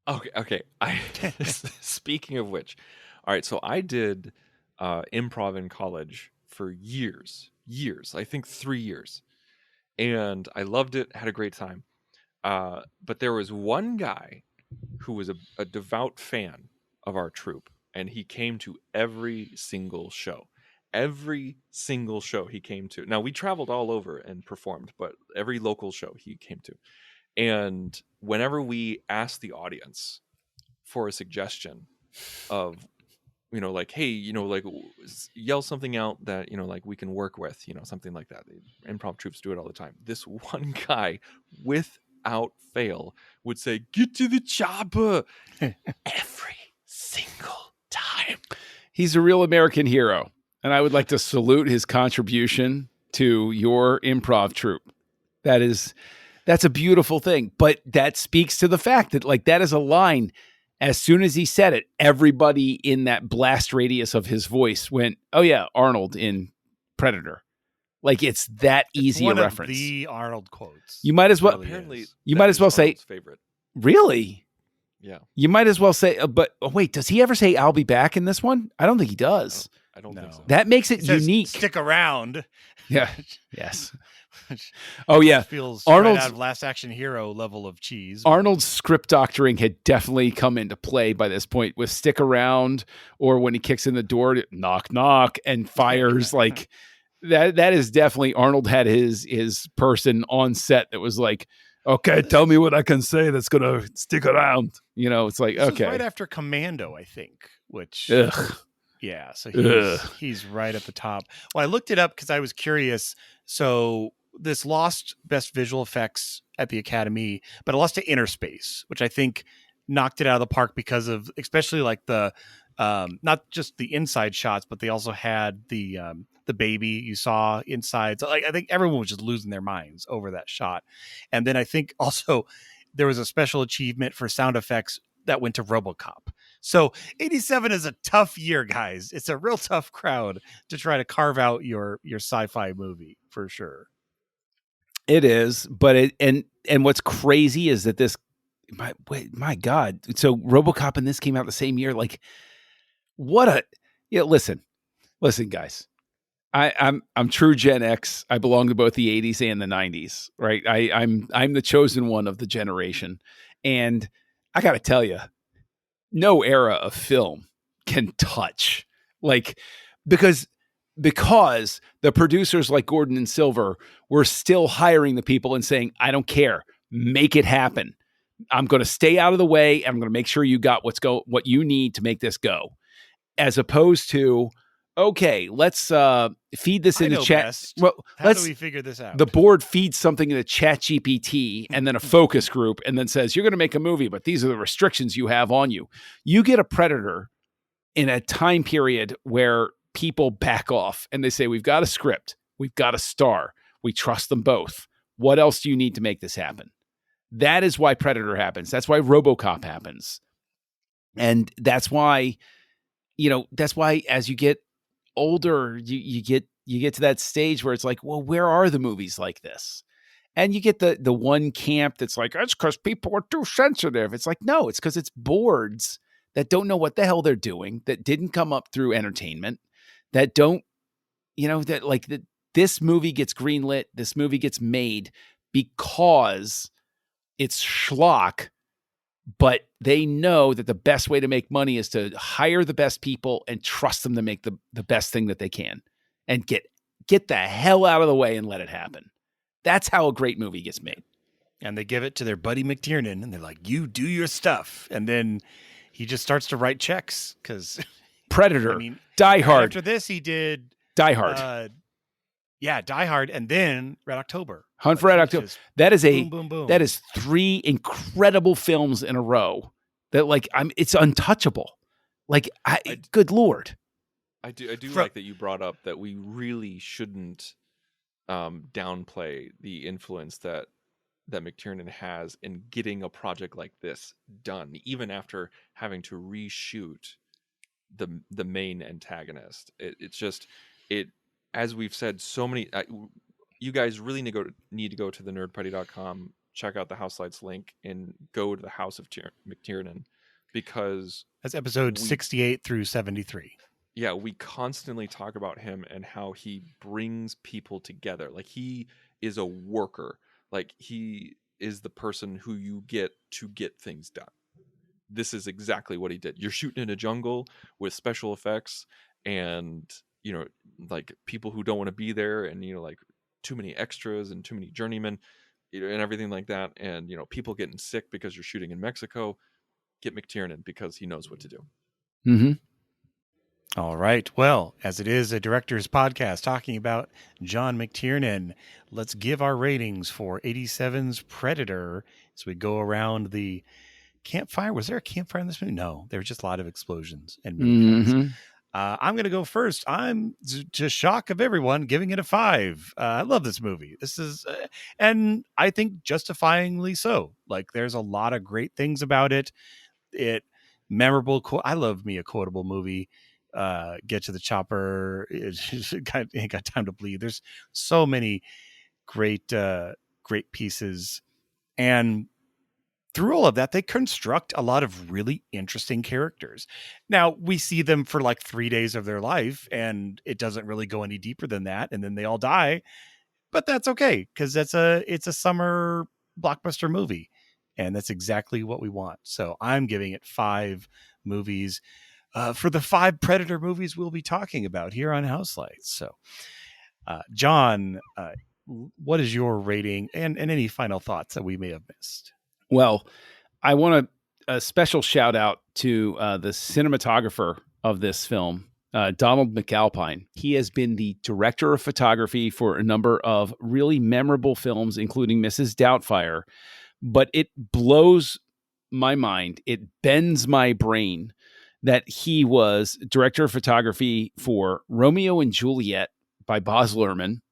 Okay. Speaking of which, all right. So I did improv in college for years. I think 3 years, and I loved it. Had a great time. But there was one guy who was a devout fan of our troupe, and he came to every single show. Every single show he came to. Now we traveled all over and performed, but every local show he came to. And whenever we asked the audience for a suggestion of, like, hey, yell something out that, like we can work with, something like that. The improv troops do it all the time. This one guy, without fail, would say, get to the chopper every single time. He's a real American hero. And I would like to salute his contribution to your improv troupe. That's a beautiful thing. But that speaks to the fact that, like, that is a line. As soon as he said it, everybody in that blast radius of his voice went, oh yeah, Arnold in Predator. Like, it's that easy a reference. Of the Arnold quotes. You might as well, Really Apparently, is. you might as well say, Arnold's favorite. really? Yeah. You might as well say, but wait, does he ever say, I'll be back in this one? I don't think he does. I don't think so. That makes it It says, unique. stick around. Yeah. Yes. Oh yeah. Feels Arnold's- right out of Last Action Hero level of cheese. Arnold's script doctoring had definitely come into play by this point with stick around, or when he kicks in the door, knock, knock, and fires like that. That is definitely Arnold had his person on set that was like, okay, tell me what I can say that's going to stick around. It's like, This okay. was right after Commando, I think, which... Ugh. Yeah, so Ugh. he's right at the top. Well, I looked it up because I was curious. So this lost Best Visual Effects at the Academy, but it lost to Inner Space, which I think knocked it out of the park because of, especially like the not just the inside shots, but they also had the baby you saw inside. So like I think everyone was just losing their minds over that shot. And then I think also there was a special achievement for sound effects that went to RoboCop. So 87 is a tough year, guys. It's a real tough crowd to try to carve out your sci-fi movie for sure. It is, but and what's crazy is that this, my God. So RoboCop and this came out the same year. Like, listen, guys. I'm true Gen X. I belong to both the 80s and the 90s, right? I'm the chosen one of the generation, and I got to tell you, no era of film can touch, like, because the producers like Gordon and Silver were still hiring the people and saying, I don't care, make it happen. I'm going to stay out of the way. And I'm going to make sure you got what you need to make this go, as opposed to, okay, let's feed this into chat. Best. Well, How do we figure this out? The board feeds something into Chat GPT and then a focus group and then says, you're going to make a movie, but these are the restrictions you have on you. You get a Predator in a time period where people back off and they say, we've got a script, we've got a star, we trust them both. What else do you need to make this happen? That is why Predator happens. That's why RoboCop happens. And that's why, as you get older, you get to that stage where it's like, well, where are the movies like this? And you get the one camp that's like, it's because people are too sensitive. It's like, no, it's because it's boards that don't know what the hell they're doing, that didn't come up through entertainment, that don't, this movie gets greenlit, this movie gets made because it's schlock, but they know that the best way to make money is to hire the best people and trust them to make the best thing that they can and get the hell out of the way and let it happen. That's how a great movie gets made. And they give it to their buddy McTiernan and they're like, you do your stuff. And then he just starts to write checks because Predator, Die Hard. After this, he did Die Hard. Die Hard, and then Red October. Hunt for Red October. That is boom, boom, boom. That is 3 incredible films in a row that, like, it's untouchable. Like, good Lord. I do like that you brought up that we really shouldn't downplay the influence that that McTiernan has in getting a project like this done, even after having to reshoot the main antagonist. It's just it, as we've said so many. You guys really need to go to the nerdparty.com, check out the Houselights link, and go to the House of McTiernan, because That's episode 68 through 73. Yeah, we constantly talk about him and how he brings people together. Like, he is a worker. Like, he is the person who you get to get things done. This is exactly what he did. You're shooting in a jungle with special effects and, like, people who don't want to be there, and, like, too many extras and too many journeymen, and everything like that. And, people getting sick because you're shooting in Mexico. Get McTiernan, because he knows what to do. Mm-hmm. All right. Well, as it is a director's podcast talking about John McTiernan, let's give our ratings for 87's Predator as we go around the campfire. Was there a campfire in this movie? No, there were just a lot of explosions and minions. Mm-hmm. I'm going to go first. I'm to shock of everyone giving it a 5. I love this movie. This is, and I think justifyingly so. Like, there's a lot of great things about it. Memorable. I love me a quotable movie. Get to the chopper. Ain't got time to bleed. There's so many great pieces, and through all of that, they construct a lot of really interesting characters. Now, we see them for like 3 days of their life, and it doesn't really go any deeper than that, and then they all die. But that's okay, because it's a summer blockbuster movie, and that's exactly what we want. So I'm giving it 5 movies for the 5 Predator movies we'll be talking about here on Houselights. So, John, what is your rating, and any final thoughts that we may have missed? Well, I want a special shout out to the cinematographer of this film, Donald McAlpine. He has been the director of photography for a number of really memorable films, including Mrs. Doubtfire. But it blows my mind. It bends my brain that he was director of photography for Romeo and Juliet by Baz Luhrmann,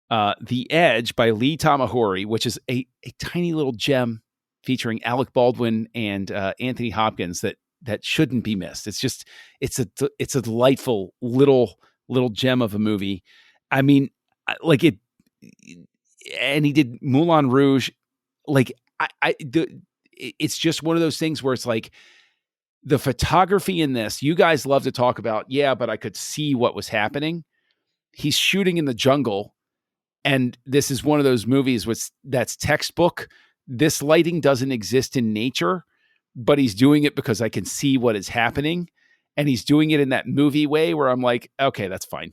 The Edge by Lee Tamahori, which is a tiny little gem featuring Alec Baldwin and Anthony Hopkins that shouldn't be missed. It's a delightful little gem of a movie. I mean, like it, and he did Moulin Rouge. Like it's just one of those things where it's like the photography in this. You guys love to talk about, yeah, but I could see what was happening. He's shooting in the jungle, and this is one of those movies that's textbook. This lighting doesn't exist in nature, but he's doing it because I can see what is happening. And he's doing it in that movie way where I'm like, okay, that's fine.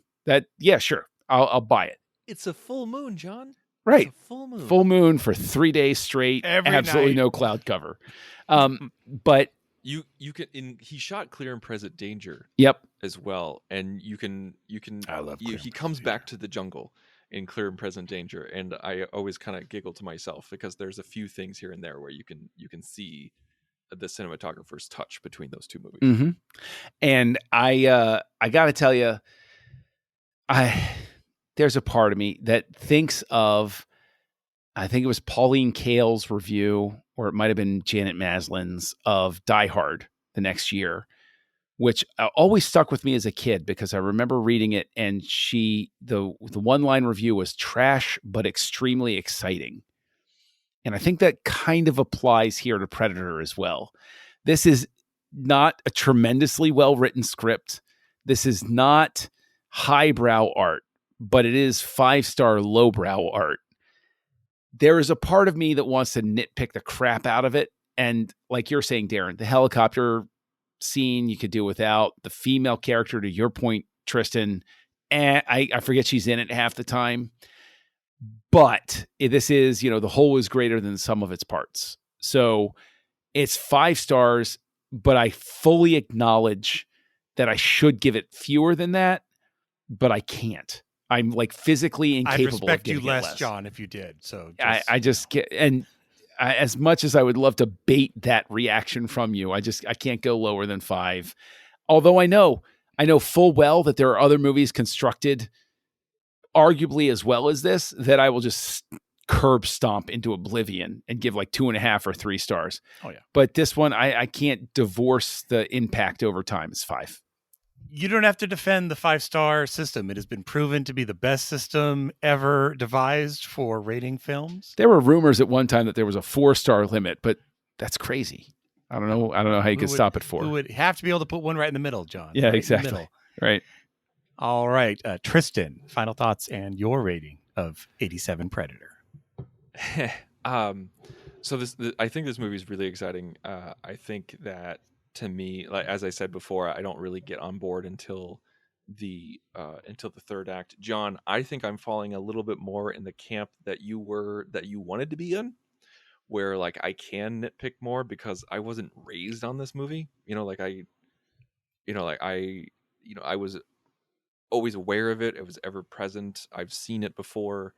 Yeah, sure. I'll buy it. It's a full moon, John. Right. It's a full moon. Full moon for 3 days straight. Every absolutely night. No cloud cover. But you can, he shot Clear and Present Danger. Yep. As well. And you can, I love he comes back to the jungle in Clear and Present Danger, and I always kind of giggle to myself because there's a few things here and there where you can see the cinematographer's touch between those two movies. Mm-hmm. And I got to tell you, there's a part of me that thinks of, I think it was Pauline Kael's review, or it might have been Janet Maslin's, of Die Hard the next year, which always stuck with me as a kid because I remember reading it, and the one-line review was trash but extremely exciting. And I think that kind of applies here to Predator as well. This is not a tremendously well-written script. This is not highbrow art, but it is 5-star lowbrow art. There is a part of me that wants to nitpick the crap out of it. And like you're saying, Darren, the helicopter scene you could do without. The female character, to your point, Tristan, I forget she's in it half the time. But this is, the whole is greater than the sum of its parts. So it's 5 stars, but I fully acknowledge that I should give it fewer than that, but I can't. I'm like physically incapable of giving you less, it less. John, if you did. So I just get, and as much as I would love to bait that reaction from you, I can't go lower than 5. Although I know full well that there are other movies constructed arguably as well as this that I will just curb stomp into oblivion and give like 2.5 or 3 stars. Oh, yeah. But this one, I can't divorce the impact over time. It's 5. You don't have to defend the 5-star system. It has been proven to be the best system ever devised for rating films. There were rumors at one time that there was a 4-star limit, but that's crazy. I don't know how you could stop at 4. Who would have to be able to put one right in the middle, John? Yeah, right exactly. In the middle. Right. All right. Tristan, final thoughts and your rating of 87 Predator. So I think this movie is really exciting. I think that, to me, like as I said before, I don't really get on board until the third act. John, I think I'm falling a little bit more in the camp that you wanted to be in, where like I can nitpick more because I wasn't raised on this movie. I was always aware of it. It was ever present. I've seen it before,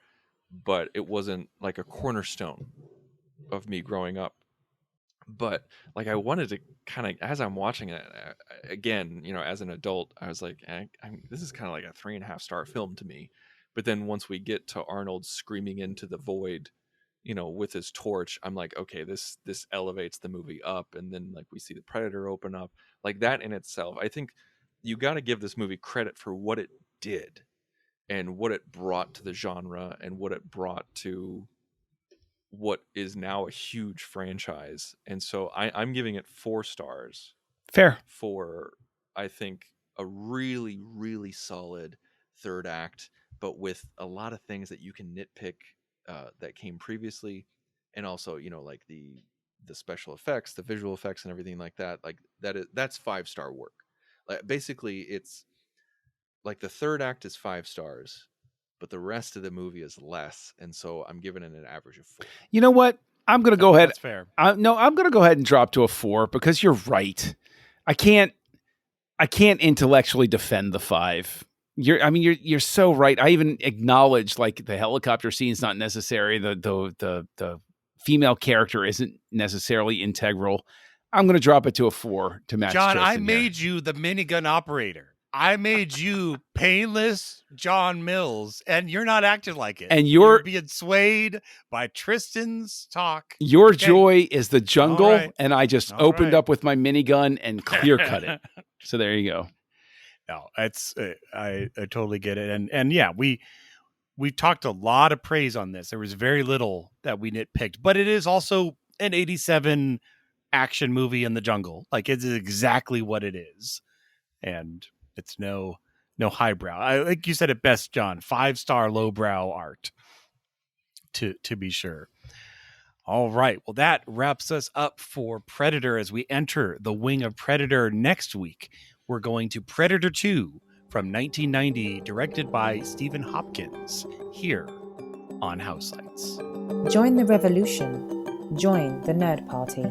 but it wasn't like a cornerstone of me growing up. But like I wanted to kind of, as I'm watching it again, as an adult, I was like, this is kind of like a 3.5-star film to me. But then once we get to Arnold screaming into the void, with his torch, I'm like, okay, this elevates the movie up. And then like we see the Predator open up, like that in itself. I think you got to give this movie credit for what it did and what it brought to the genre and what it brought to what is now a huge franchise. And so I'm giving it 4 stars. Fair. For, I think, a really, really solid third act, but with a lot of things that you can nitpick that came previously. And also, like the special effects, the visual effects and everything like that. Like that's 5-star work. Like basically it's like the third act is 5 stars, but the rest of the movie is less, and so I'm giving it an average of 4. You know what? I'm going to go ahead. That's fair. I'm going to go ahead and drop to a 4 because you're right. I can't intellectually defend the 5. You're so right. I even acknowledge like the helicopter scene's not necessary. The female character isn't necessarily integral. I'm going to drop it to a 4 to match. John, Tristan I made you the minigun operator. I made you painless John Mills, and you're not acting like it. And you're being swayed by Tristan's talk. Your joy is the jungle, right. And I just opened up with my minigun and clear cut it. So there you go. No, it's I totally get it, and yeah, we talked a lot of praise on this. There was very little that we nitpicked, but it is also an 87 action movie in the jungle. Like it's exactly what it is, and it's no highbrow. Like you said it best, John. 5-star lowbrow art, to be sure. All right. Well, that wraps us up for Predator. As we enter the wing of Predator next week, we're going to Predator 2 from 1990, directed by Stephen Hopkins, here on Houselights. Join the revolution. Join the Nerd Party.